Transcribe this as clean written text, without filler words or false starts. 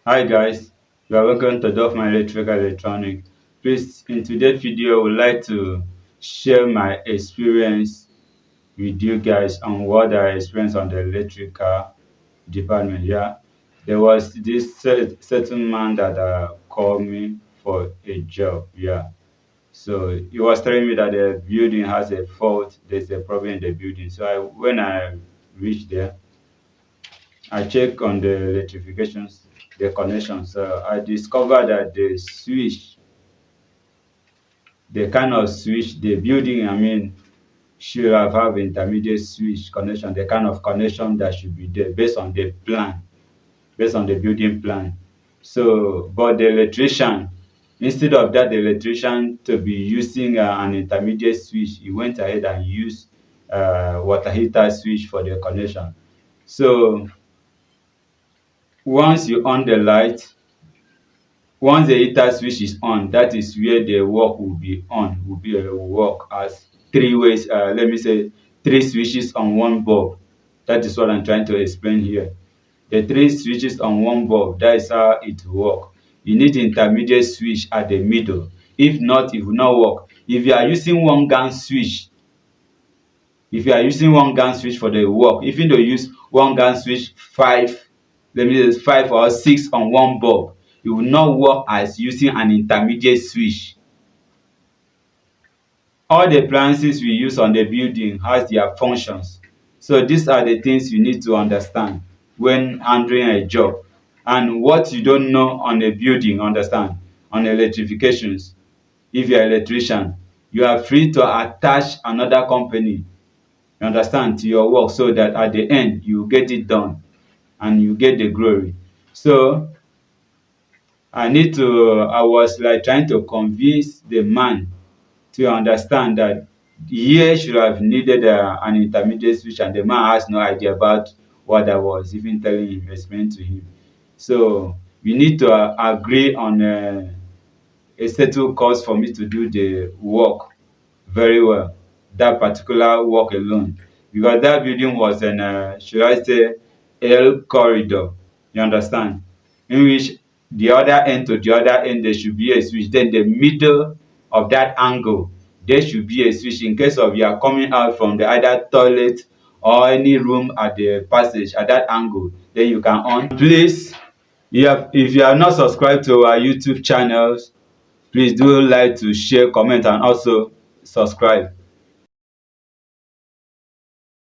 Hi guys, you are welcome to Dolphin Electrical Electronic. Please, in today's video, I would like to share my experience with you guys on what I experienced on the electrical department. Yeah, there was this certain man that called me for a job. Yeah, so he was telling me that the building has a fault. There's a problem in the building. So when I reached there, I check on the electrifications, the connections. I discovered that the switch, the kind of switch, the building, should have intermediate switch connection, the kind of connection that should be there based on the plan, based on the building plan. So, but the electrician, instead of that, the electrician to be using an intermediate switch, he went ahead and used water heater switch for the connection. So, once you on the light, once the heater switch is on, that is where the work will be on, will be a work as three ways, let me say three switches on one bulb. That is what I'm trying to explain here. The three switches on one bulb, that is how it work. You need intermediate switch at the middle. If not, it will not work. If you are using one GAN switch, if you are using one GAN switch for the work, even though you use one GAN switch five, let me say 5 or 6 on one bulb, it will not work as using an intermediate switch. All the appliances we use on the building has their functions. So these are the things you need to understand when handling a job. And what you don't know on a building, understand, on electrifications, if you are an electrician, you are free to attach another company, you understand, to your work, so that at the end you get it done and you get the glory. So I was like trying to convince the man to understand that here should have needed an intermediate switch, and the man has no idea about what I was even telling him, explaining to him. So we need to agree on a settled cost for me to do the work very well, that particular work alone, because that building was in should I say L corridor, you understand, in which the other end to the other end there should be a switch, then the middle of that angle there should be a switch in case of you are coming out from the either toilet or any room at the passage at that angle, then you can on. Please, if you are not subscribed to our YouTube channels, please do like to share, comment and also subscribe.